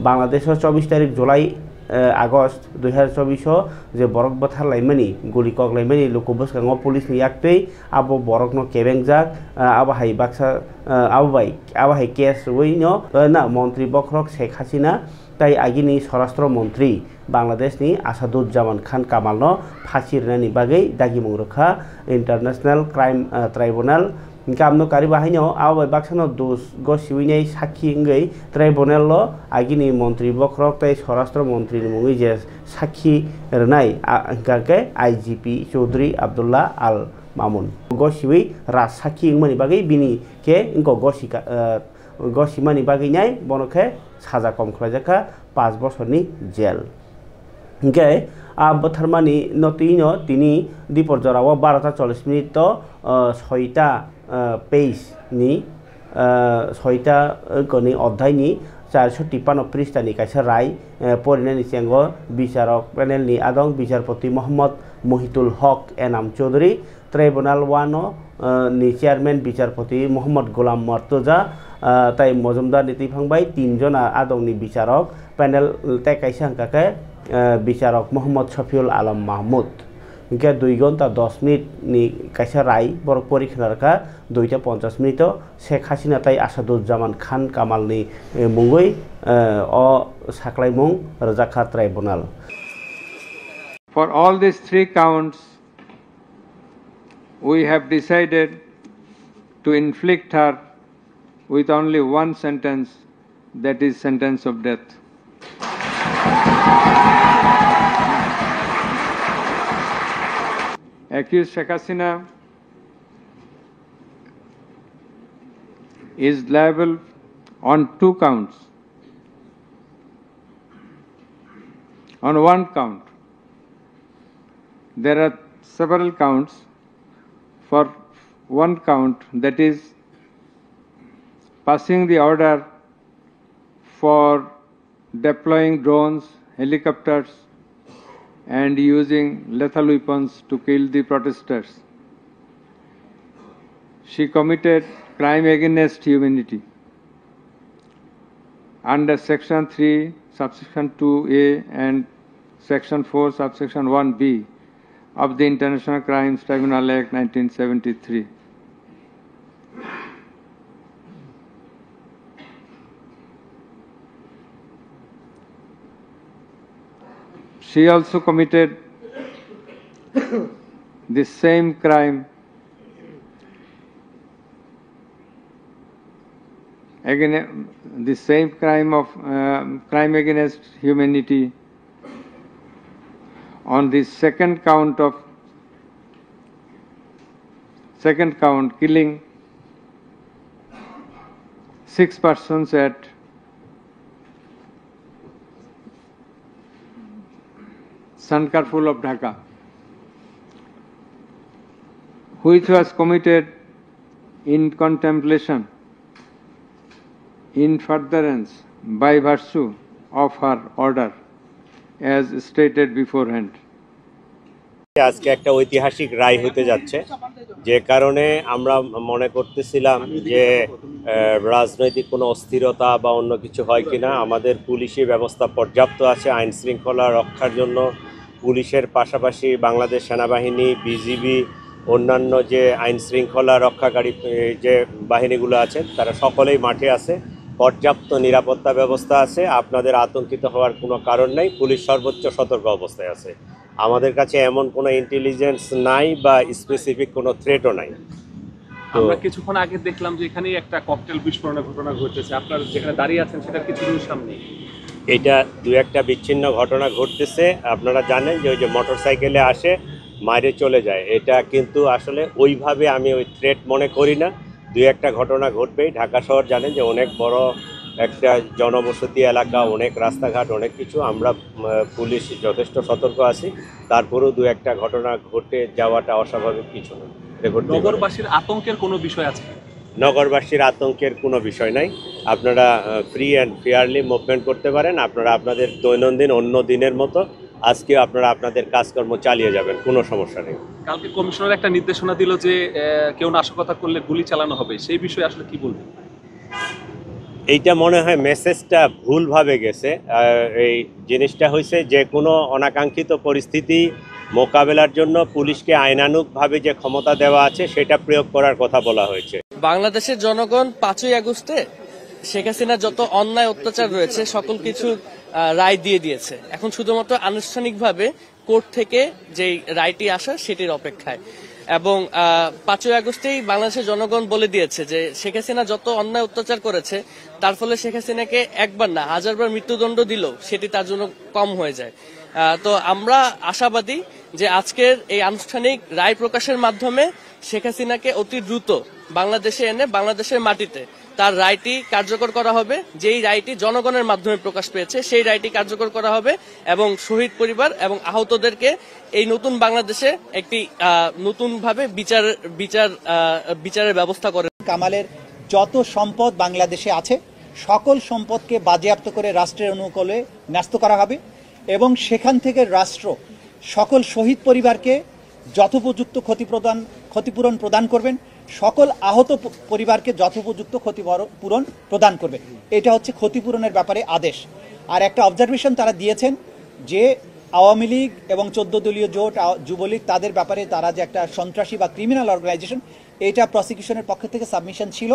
বাংলাদেশের 24 তারিখ July August 2024 যে বরক বাথার লাইমানি গুলি কক লাইমানি লুকু বসকাঙ্গ police ni yakpei abo borok no kebengjak abahai baksa abahay kes ruino na মন্ত্রী বখরক শেখ হাসিনা তাই আগিনি স্বরাষ্ট্র মন্ত্রী বাংলাদেশনি আসাদুজ্জামান খান কামালনো ফাঁসি রানি বাগै দাগি মুংরখা ইন্টারন্যাশনাল ক্রাইম ট্রাইব্যুনাল কামনো কারি বাহিনীও আবাই বাক্সানো দুস গসিউইনাই সাক্ষী ইঙ্গै ট্রাইব্যুনাল আগিনি মন্ত্রী বখরক তাই স্বরাষ্ট্র মন্ত্রী মুঙ্গै যে সাক্ষী রনাই গাকে আইজিপি চৌধুরী আব্দুল্লাহ আল মামুন গসিউই রা সাক্ষী ইংমানি বাগै বিনি কে ইংকো গসিমানি বাগै নাই বনকে সাজা কম খাইজাকা 5 বছরনি জেল ইংকে বথারমানি নতিনো তিনি দিপরজরাও 12:40 তো 6টা পেজ নি 6টা গনি অধ্যায়নি 453 পৃষ্ঠানি কাইসা রায় পরিণানি চেঙ্গ বিচারক প্যানেলনি আদং বিচারপতি মোহাম্মদ মহিতুল হক এনাম চৌধুরী ট্রাইব্যুনাল 1 নি চেয়ারম্যান বিচারপতি মোহাম্মদ গোলাম মর্তজা তাই মজুমদার নীতি ফাংবাই 3 জন আদংনি বিচারক প্যানেল তাই কাইসা হাঙ্কাকে বিচারক মোহাম্মদ শফিউল আলম মাহমুদ ইনকে 2 ঘন্টা 10 মিনিট নি কাইসা রায় বরক পরীক্ষা রাখা 2:50 শেখ হাসিনা তাই আসাদুজ্জামান খান কামালনি মুঙ্গৈ অ সাকলাইমুং রজাখা tribunal For all these 3 counts we have decided to inflict her with only one sentence, that is sentence of death. Accused Sheikh Hasina is liable on 2 counts. On 1 count, there are several counts. For 1 count, that is passing the order for deploying drones, helicopters, and using lethal weapons to kill the protesters. She committed crime against humanity under Section 3, Subsection 2A and Section 4, Subsection 1B of the International Crimes Tribunal Act 1973. She also committed the same crime crime against humanity on the second count, killing 6 persons at Sankarpur of Dhaka, which was committed in contemplation, in furtherance by virtue of her order, as stated beforehand. আজকে একটা ঐতিহাসিক রায় হতে যাচ্ছে, যে কারণে আমরা মনে করতেছিলাম যে রাজনৈতিক কোনো অস্থিরতা বা অন্য কিছু হয় কিনা। আমাদের পুলিশি ব্যবস্থা পর্যাপ্ত আছে আইন শৃঙ্খলা রক্ষার জন্য। পুলিশের পাশাপাশি বাংলাদেশ সেনাবাহিনী, বিজিবি, অন্যান্য যে আইন শৃঙ্খলা রক্ষাকারী যে বাহিনীগুলো আছে তারা সকলেই মাঠে আছে, পর্যাপ্ত নিরাপত্তা ব্যবস্থা আছে। আপনাদের আতঙ্কিত হওয়ার কোনো কারণ নেই। পুলিশ সর্বোচ্চ সতর্ক অবস্থায় আছে। আমাদের কাছে এমন কোনো ইন্টেলিজেন্স নাই বা স্পেসিফিক কোনো থ্রেটও নাই। আমরা কিছুক্ষণ আগে দেখলাম যে এখানে একটা ককটেল বিস্ফোরণের ঘটনা ঘটেছে, আপনার যেখানে দাঁড়িয়ে আছেন সেটার কিছু দূর সামনে এটা 2-1টা বিচ্ছিন্ন ঘটনা ঘটতেছে। আপনারা জানেন যে ওই যে মোটরসাইকেলে আসে মাইরে চলে যায়, এটা কিন্তু আসলে ওইভাবে আমি ওই থ্রেট মনে করি না। 2-1টা ঘটনা ঘটবেই। ঢাকা শহর জানেন যে অনেক বড় একটা জনবসতি এলাকা, অনেক রাস্তাঘাট, অনেক কিছু। আমরা পুলিশ যথেষ্ট সতর্ক আছি, তারপরেও 2-1টা ঘটনা ঘটে যাওয়াটা অস্বাভাবিক কিছু না। নগরবাসীর আতঙ্কের কোনো বিষয় আছে? নগরবাসীর আতঙ্কের কোনো বিষয় নাই। আপনারা ফ্রি অ্যান্ড ফেয়ারলি মুভমেন্ট করতে পারেন। আপনারা আপনাদের দৈনন্দিন অন্য দিনের মতো আজকে আপনারা আপনাদের কাজকর্ম চালিয়ে যাবেন, কোনো সমস্যা নেই। কালকে কমিশনার একটা নির্দেশনা দিল যে কেউ নাশকতা করলে গুলি চালানো হবে, সেই বিষয়ে আসলে কি বলবেন? এইটা মনে হয় মেসেজটা ভুলভাবে গেছে। এই জিনিসটা হয়েছে যে কোনো অনাকাঙ্ক্ষিত পরিস্থিতি মোকাবেলার জন্য পুলিশকে আইনানুগভাবে যে ক্ষমতা দেওয়া আছে সেটা প্রয়োগ করার কথা বলা হয়েছে। বাংলাদেশের জনগণ 5ই আগস্টে শেখ হাসিনার যত অন্যায় অত্যাচার রয়েছে সকল কিছু রায় দিয়ে দিয়েছে। এখন শুধুমাত্র আনুষ্ঠানিকভাবে কোর্ট থেকে যেই রায়টি আসা সেটির অপেক্ষায়, এবং 5ই আগস্টেই বাংলাদেশের জনগণ বলে দিয়েছে যে শেখ হাসিনা যত অন্যায় অত্যাচার করেছে তার ফলে শেখ হাসিনাকে একবার না 1000বার মৃত্যুদণ্ড দিলেও সেটি তার জন্য কম হয়ে যায়। তো আমরা আশাবাদী যে আজকের এই আনুষ্ঠানিক রায় প্রকাশের মাধ্যমে শেখ হাসিনাকে অতি দ্রুত বাংলাদেশে এনে বাংলাদেশের মাটিতে তার রায়টি কার্যকর করা হবে। যেই রায়টি জনগণের মাধ্যমে প্রকাশ পেয়েছে সেই রায়টি কার্যকর করা হবে এবং শহীদ পরিবার এবং আহতদেরকে এই নতুন বাংলাদেশে একটি নতুনভাবে বিচারের ব্যবস্থা করে। কামালের যত সম্পদ বাংলাদেশে আছে সকল সম্পদকে বাজেয়াপ্ত করে রাষ্ট্রের অনুকূলে ন্যস্ত করা হবে এবং সেখান থেকে রাষ্ট্র সকল শহীদ পরিবারকে যথোপযুক্ত ক্ষতিপূরণ প্রদান করবেন, সকল আহত পরিবারকে যথোপযুক্ত ক্ষতিপূরণ প্রদান করবে। এটা হচ্ছে ক্ষতিপূরণের ব্যাপারে আদেশ। আর একটা অবজারভেশন তারা দিয়েছেন যে আওয়ামী লীগ এবং 14 দলীয় জোট যুবলীগ তাদের ব্যাপারে তারা যে একটা সন্ত্রাসী বা ক্রিমিনাল অর্গানাইজেশন, এটা প্রসিকিউশনের পক্ষ থেকে সাবমিশন ছিল।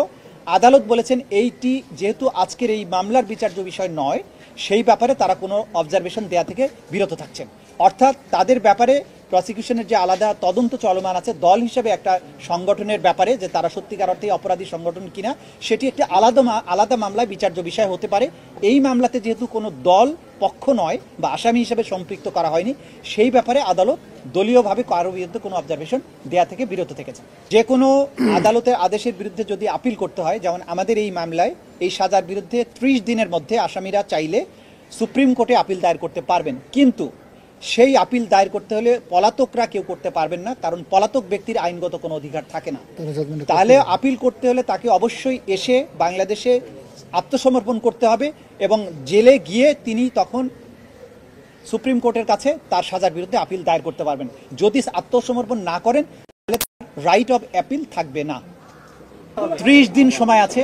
আদালত বলেছেন এইটি যেহেতু আজকের এই মামলার বিচার্য বিষয় নয়, সেই ব্যাপারে তারা কোনো অবজারভেশন দেয়া থেকে বিরত থাকছেন। অর্থাৎ তাদের ব্যাপারে প্রসিকিউশনের যে আলাদা তদন্ত চলমান আছে দল হিসেবে একটা সংগঠনের ব্যাপারে যে তারা সত্যিকার অর্থে অপরাধী সংগঠন কিনা সেটি একটি আলাদা মামলায় বিচার্য বিষয় হতে পারে। এই মামলাতে যেহেতু কোনো দল পক্ষ নয় বা আসামি হিসেবে সম্পৃক্ত করা হয়নি, সেই ব্যাপারে আদালত দলীয়ভাবে কারো বিরুদ্ধে কোনো অবজারভেশন দেয়া থেকে বিরত থেকেছে। যে কোনো আদালতের আদেশের বিরুদ্ধে যদি আপিল করতে হয়, যেমন আমাদের এই মামলায় এই সাজার বিরুদ্ধে 30 দিনের মধ্যে আসামিরা চাইলে সুপ্রিম কোর্টে আপিল দায়ের করতে পারবেন, কিন্তু সেই আপিল দায়ের করতে হলে পলাতকরা কেউ করতে পারবেন না, কারণ পলাতক ব্যক্তির আইনগত কোনো অধিকার থাকে না। তাহলে আপিল করতে হলে তাকে অবশ্যই এসে বাংলাদেশে আত্মসমর্পণ করতে হবে এবং জেলে গিয়ে তিনি তখন সুপ্রিম কোর্টের কাছে তার সাজার বিরুদ্ধে আপিল দায়ের করতে পারবেন। যদি আত্মসমর্পণ না করেন তাহলে রাইট অফ অ্যাপিল থাকবে না। 30 দিন সময় আছে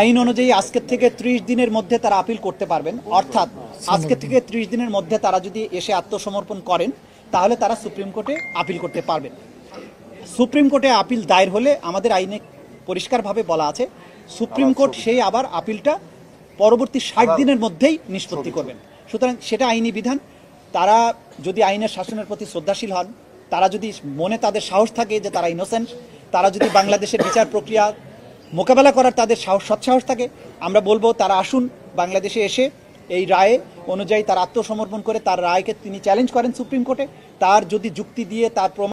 আইন অনুযায়ী। আজকের থেকে 30 দিনের মধ্যে তারা আপিল করতে পারবেন। অর্থাৎ আজকে থেকে 30 দিনের মধ্যে তারা যদি এসে আত্মসমর্পণ করেন তাহলে তারা সুপ্রিম কোর্টে আপিল করতে পারবেন। সুপ্রিম কোর্টে আপিল দায়ের হলে আমাদের আইনে পরিষ্কারভাবে বলা আছে সুপ্রিম কোর্ট সেই আবার আপিলটা পরবর্তী 60 দিনের মধ্যেই নিষ্পত্তি করবেন। সুতরাং সেটা আইনি বিধান। তারা যদি আইনের শাসনের প্রতি শ্রদ্ধাশীল হন, তারা যদি মনে তাদের সাহস থাকে যে তারা ইনোসেন্ট, তারা যদি বাংলাদেশের বিচার প্রক্রিয়া মোকাবেলা করার তাদের সৎসাহস থাকে, আমরা বলবো তারা আসুন বাংলাদেশে এসে এই রায় অনুযায়ী তার আত্মসমর্পণ করে তার রায়কে তিনি চ্যালেঞ্জ করেন সুপ্রিম কোর্টে। তার যদি যুক্তি দিয়ে তার প্রমাণ